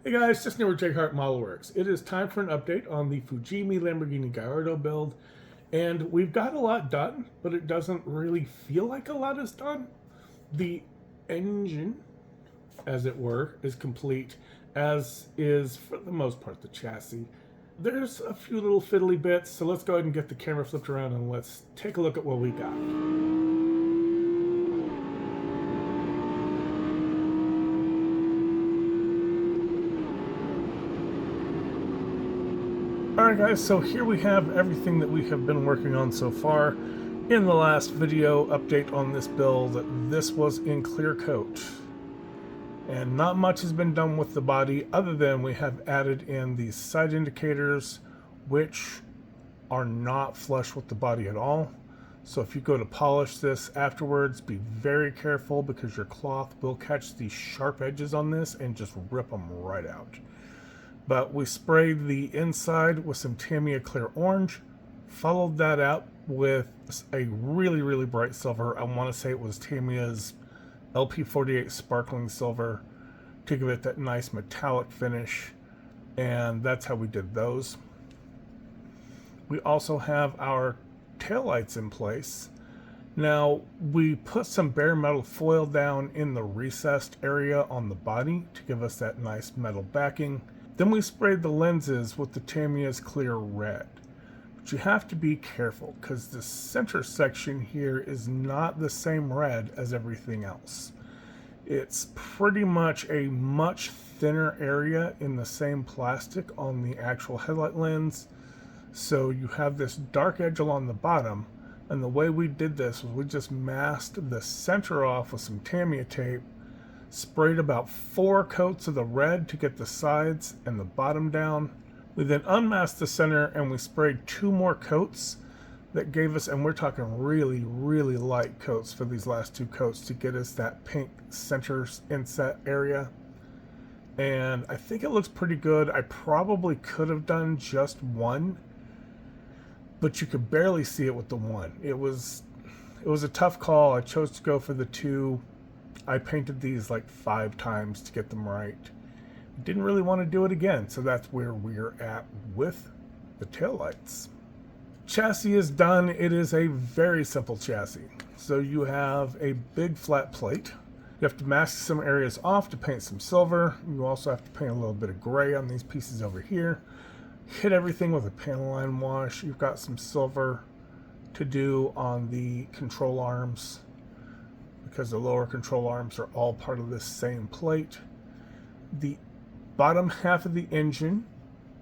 Hey guys, just near JHart Modelworks. It is time for an update on the Fujimi Lamborghini Gallardo build, and we've got a lot done, but it doesn't really feel like a lot is done. The engine, as it were, is complete, as is, for the most part, the chassis. There's a few little fiddly bits, so let's go ahead and get the camera flipped around and let's take a look at what we got. Alright guys, so here we have everything that we have been working on so far. In the last video update on this build, this was in clear coat. And not much has been done with the body other than we have added in these side indicators, which are not flush with the body at all. So if you go to polish this afterwards, be very careful because your cloth will catch the sharp edges on this and just rip them right out. But we sprayed the inside with some Tamiya clear orange, followed that up with a really bright silver. I want to say it was Tamiya's LP48 sparkling silver to give it that nice metallic finish, and that's how we did those. We also have our taillights in place. Now, we put some bare metal foil down in the recessed area on the body to give us that nice metal backing. Then we sprayed the lenses with the Tamiya's clear red. But you have to be careful because the center section here is not the same red as everything else. It's pretty much a much thinner area in the same plastic on the actual headlight lens. So you have this dark edge along the bottom, and the way we did this was we just masked the center off with some Tamiya tape, sprayed about 4 coats of the red to get the sides and the bottom down. We then unmasked the center and we sprayed 2 more coats that gave us, and we're talking really light coats for these last 2 coats to get us that pink center inset area. And I think it looks pretty good. I probably could have done just 1, but you could barely see it with the 1. It was a tough call. I chose to go for the 2. I painted these like 5 times to get them right. Didn't really want to do it again, so that's where we're at with the taillights. Chassis is done. It is a very simple chassis. So you have a big flat plate. You have to mask some areas off to paint some silver. You also have to paint a little bit of gray on these pieces over here. Hit everything with a panel line wash. You've got some silver to do on the control arms, because the lower control arms are all part of this same plate. The bottom half of the engine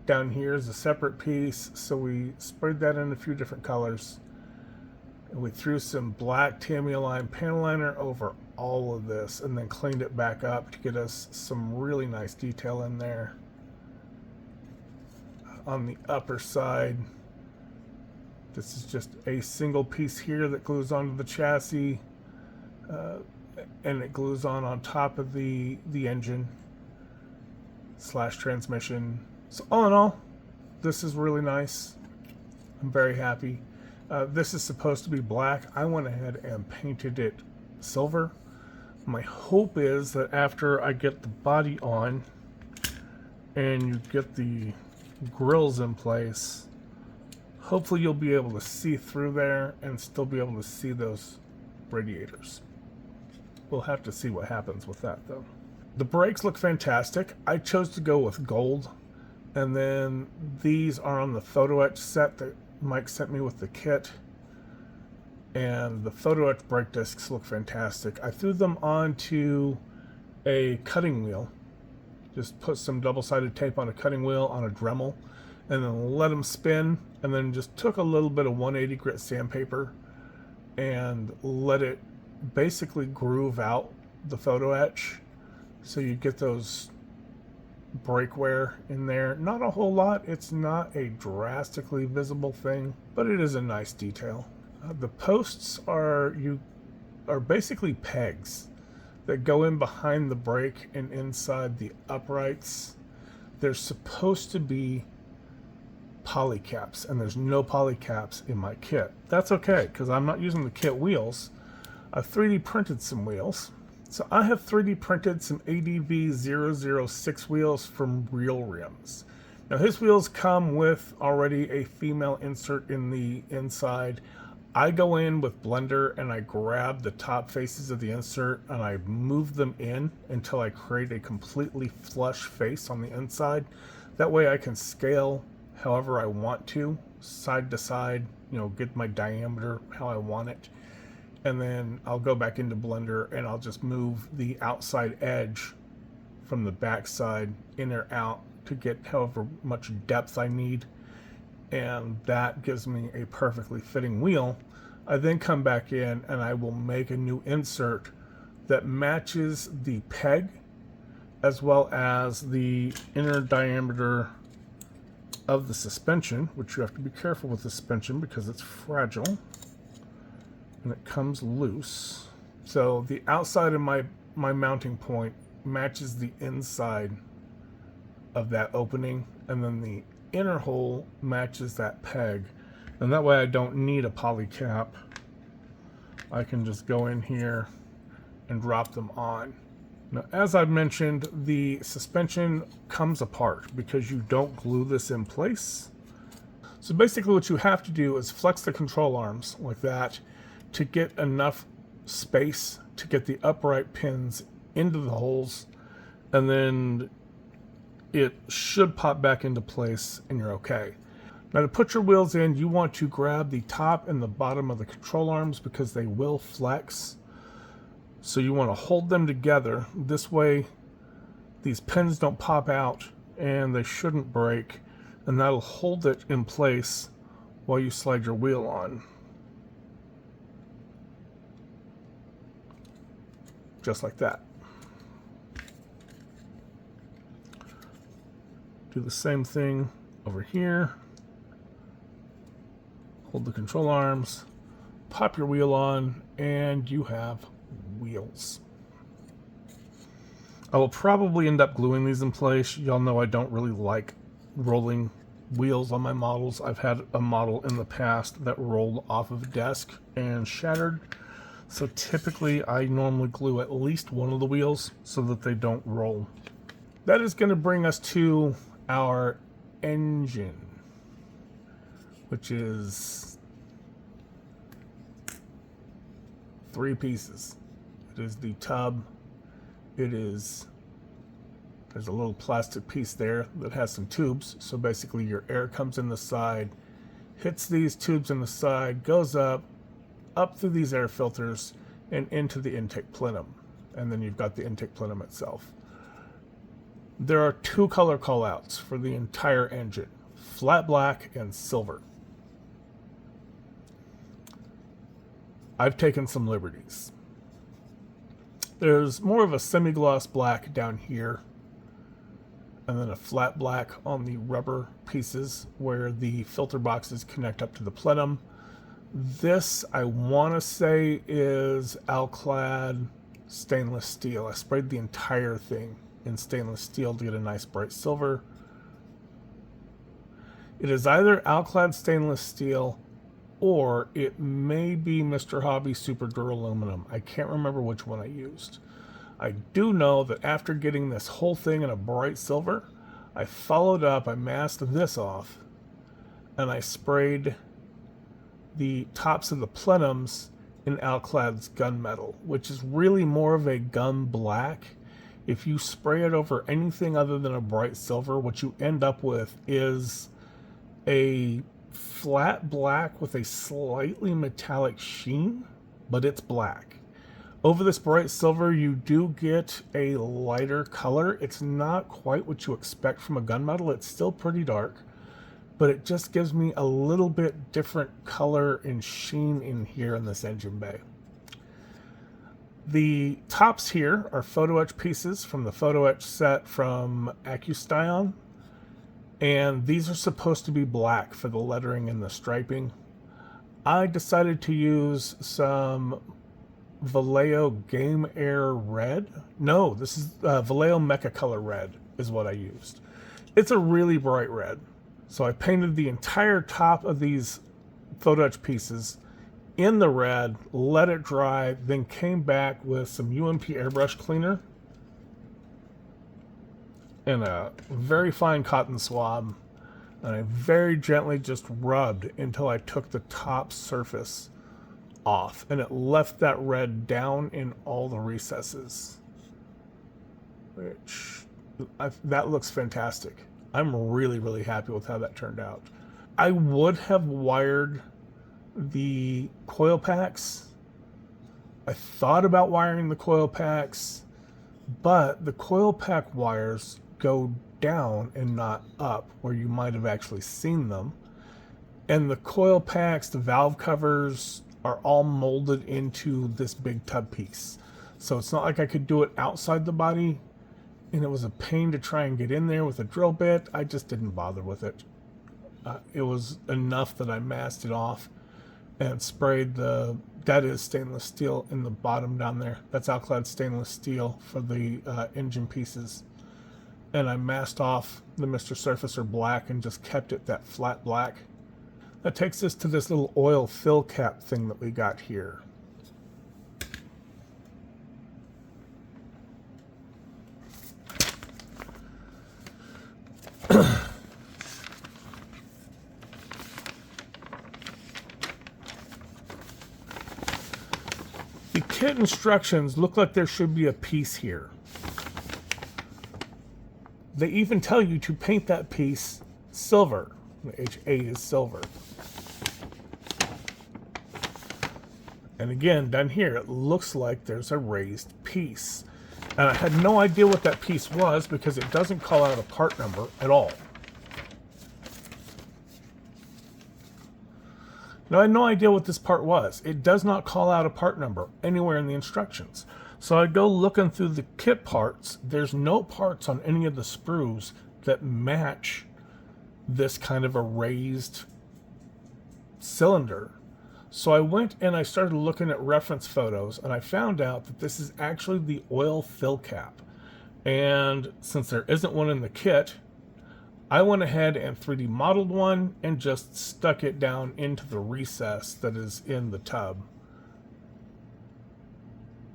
down here is a separate piece, so we sprayed that in a few different colors. And we threw some black Tamiya line panel liner over all of this and then cleaned it back up to get us some really nice detail in there. On the upper side, this is just a single piece here that glues onto the chassis. And it glues on top of the engine / transmission. So all in all, this is really nice. I'm very happy. This is supposed to be black. I went ahead and painted it silver. My hope is that after I get the body on and you get the grills in place, hopefully you'll be able to see through there and still be able to see those radiators. We'll have to see what happens with that though. The brakes look fantastic. I chose to go with gold, and then these are on the photo etch set that Mike sent me with the kit, and the photo etch brake discs look fantastic. I threw them onto a cutting wheel. Just put some double-sided tape on a cutting wheel on a Dremel and then let them spin, and then just took a little bit of 180 grit sandpaper and let it basically groove out the photo etch, so you get those brake wear in there. Not a whole lot. It's not a drastically visible thing, but it is a nice detail. The posts are basically pegs that go in behind the brake and inside the uprights. They're supposed to be poly caps, and there's no poly caps in my kit. That's okay, because I'm not using the kit wheels. I 3D printed some wheels, So I have 3D printed some ADV006 wheels from Real Rims. Now his wheels come with already a female insert in the inside. I go in with Blender and I grab the top faces of the insert and I move them in until I create a completely flush face on the inside. That way I can scale however I want to, side to side, you know, get my diameter how I want it. And then I'll go back into Blender and I'll just move the outside edge from the back side in or out to get however much depth I need. And that gives me a perfectly fitting wheel. I then come back in and I will make a new insert that matches the peg as well as the inner diameter of the suspension, which you have to be careful with the suspension because it's fragile and it comes loose. So the outside of my mounting point matches the inside of that opening, and then the inner hole matches that peg. And that way I don't need a poly cap. I can just go in here and drop them on. Now, as I've mentioned, the suspension comes apart because you don't glue this in place. So basically what you have to do is flex the control arms like that to get enough space to get the upright pins into the holes, and then it should pop back into place and you're okay. Now to put your wheels in, you want to grab the top and the bottom of the control arms because they will flex. So you want to hold them together. This way these pins don't pop out and they shouldn't break, and that'll hold it in place while you slide your wheel on. Just like that. Do the same thing over here. Hold the control arms, pop your wheel on, and you have wheels. I will probably end up gluing these in place. Y'all know I don't really like rolling wheels on my models. I've had a model in the past that rolled off of a desk and shattered. So typically I normally glue at least one of the wheels so that they don't roll. That is going to bring us to our engine, which is 3 pieces. It is the tub. There's a little plastic piece there that has some tubes. So basically your air comes in the side, hits these tubes in the side, goes up through these air filters and into the intake plenum. And then you've got the intake plenum itself. There are 2 color callouts for the entire engine, flat black and silver. I've taken some liberties. There's more of a semi-gloss black down here, and then a flat black on the rubber pieces where the filter boxes connect up to the plenum. This, I want to say, is Alclad stainless steel. I sprayed the entire thing in stainless steel to get a nice bright silver. It is either Alclad stainless steel or it may be Mr. Hobby Super Duraluminum. I can't remember which one I used. I do know that after getting this whole thing in a bright silver, I followed up, I masked this off, and I sprayed the tops of the plenums in Alclad's gunmetal, which is really more of a gun black. If you spray it over anything other than a bright silver, what you end up with is a flat black with a slightly metallic sheen, but it's black. Over this bright silver, you do get a lighter color. It's not quite what you expect from a gunmetal. It's still pretty dark, but it just gives me a little bit different color and sheen in here in this engine bay. The tops here are photo etch pieces from the photo etch set from Accustyon, and these are supposed to be black for the lettering and the striping. I decided to use some Vallejo Game Air Red. No, this is Vallejo Mecha Color Red is what I used. It's a really bright red. So I painted the entire top of these photo etch pieces in the red, let it dry, then came back with some UMP airbrush cleaner and a very fine cotton swab, and I very gently just rubbed until I took the top surface off, and it left that red down in all the recesses, which that looks fantastic. I'm really happy with how that turned out. I would have wired the coil packs. I thought about wiring the coil packs, but the coil pack wires go down and not up where you might have actually seen them. And the coil packs, the valve covers, are all molded into this big tub piece. So it's not like I could do it outside the body, and it was a pain to try and get in there with a drill bit. I just didn't bother with it. It was enough that I masked it off and sprayed that is stainless steel in the bottom down there. That's alclad stainless steel for the engine pieces. And I masked off the Mr. Surfacer black and just kept it that flat black. That takes us to this little oil fill cap thing that we got here. The kit instructions look like there should be a piece here. They even tell you to paint that piece silver. The H8 is silver. And again, down here, it looks like there's a raised piece. And I had no idea what that piece was because it doesn't call out a part number at all. Now, I had no idea what this part was. It does not call out a part number anywhere in the instructions. So I go looking through the kit parts. There's no parts on any of the sprues that match this kind of a raised cylinder. So I went and I started looking at reference photos, and I found out that this is actually the oil fill cap. And since there isn't one in the kit, I went ahead and 3D modeled one and just stuck it down into the recess that is in the tub.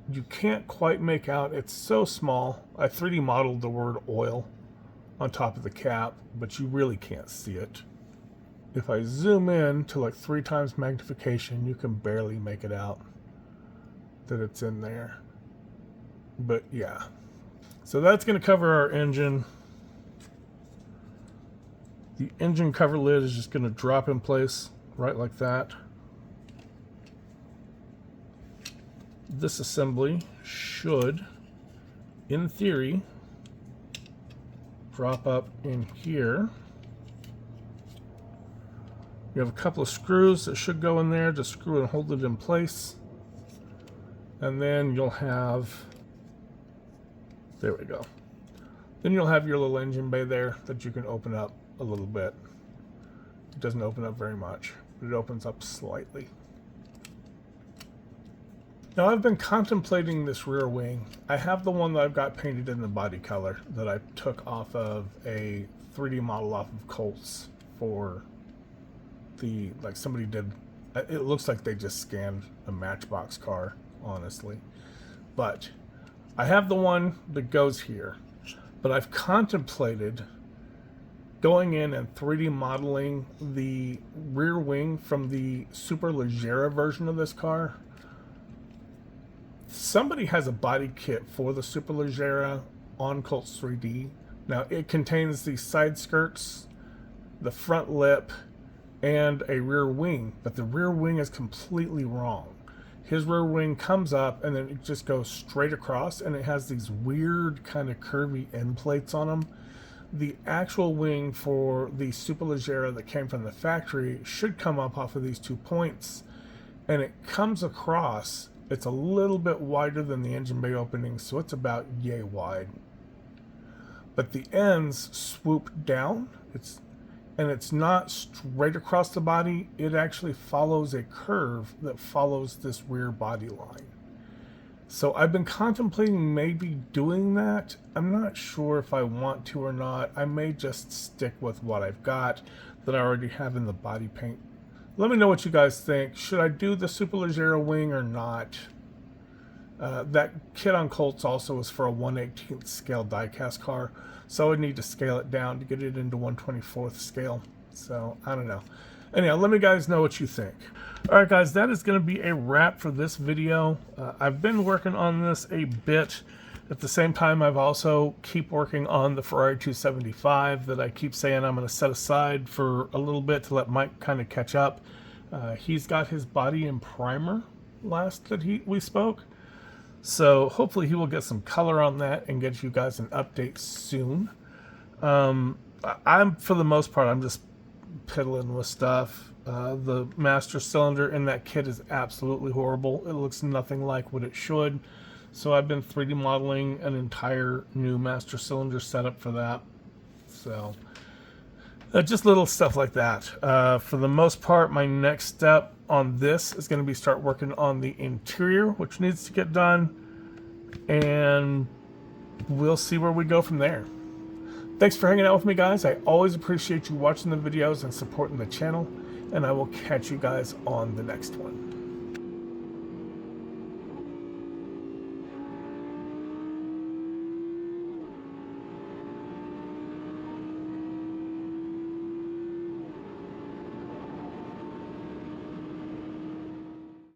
You can't quite make out, it's so small. I 3D modeled the word oil on top of the cap, but you really can't see it. If I zoom in to like 3 times magnification, you can barely make it out that it's in there. But yeah. So that's going to cover our engine. The engine cover lid is just going to drop in place right like that. This assembly should, in theory, drop up in here. You have a couple of screws that should go in there to screw and hold it in place. And then you'll have, there we go. Then you'll have your little engine bay there that you can open up a little bit. It doesn't open up very much, but it opens up slightly. Now I've been contemplating this rear wing. I have the one that I've got painted in the body color that I took off of a 3D model off of Colts for the, like somebody did, it looks like they just scanned a Matchbox car, honestly. But I have the one that goes here, but I've contemplated going in and 3D modeling the rear wing from the Superleggera version of this car. Somebody has a body kit for the Superleggera on Colts 3D. Now it contains the side skirts, the front lip, and a rear wing, but the rear wing is completely wrong. His rear wing comes up and then it just goes straight across, and it has these weird kind of curvy end plates on them. The actual wing for the Superleggera that came from the factory should come up off of these 2 points, and it comes across. It's a little bit wider than the engine bay opening, so it's about yay wide. But the ends swoop down. It's not straight across the body. It actually follows a curve that follows this rear body line. So I've been contemplating maybe doing that. I'm not sure if I want to or not. I may just stick with what I've got that I already have in the body paint Let me know what you guys think. Should I do the Superleggero wing or not? That kit on Colts also is for a 1/18th scale diecast car, so I would need to scale it down to get it into 1/24th scale. So I don't know. Anyhow, let me guys know what you think. Alright guys, that is going to be a wrap for this video. I've been working on this a bit. At the same time, I've also keep working on the Ferrari 275 that I keep saying I'm going to set aside for a little bit to let Mike kind of catch up. He's got his body in primer last that we spoke. So hopefully he will get some color on that and get you guys an update soon. For the most part, I'm just piddling with stuff. The master cylinder in that kit is absolutely horrible. It looks nothing like what it should. So I've been 3D modeling an entire new master cylinder setup for that. So just little stuff like that. For the most part, my next step on this is going to be start working on the interior, which needs to get done. And we'll see where we go from there. Thanks for hanging out with me, guys. I always appreciate you watching the videos and supporting the channel. And I will catch you guys on the next one.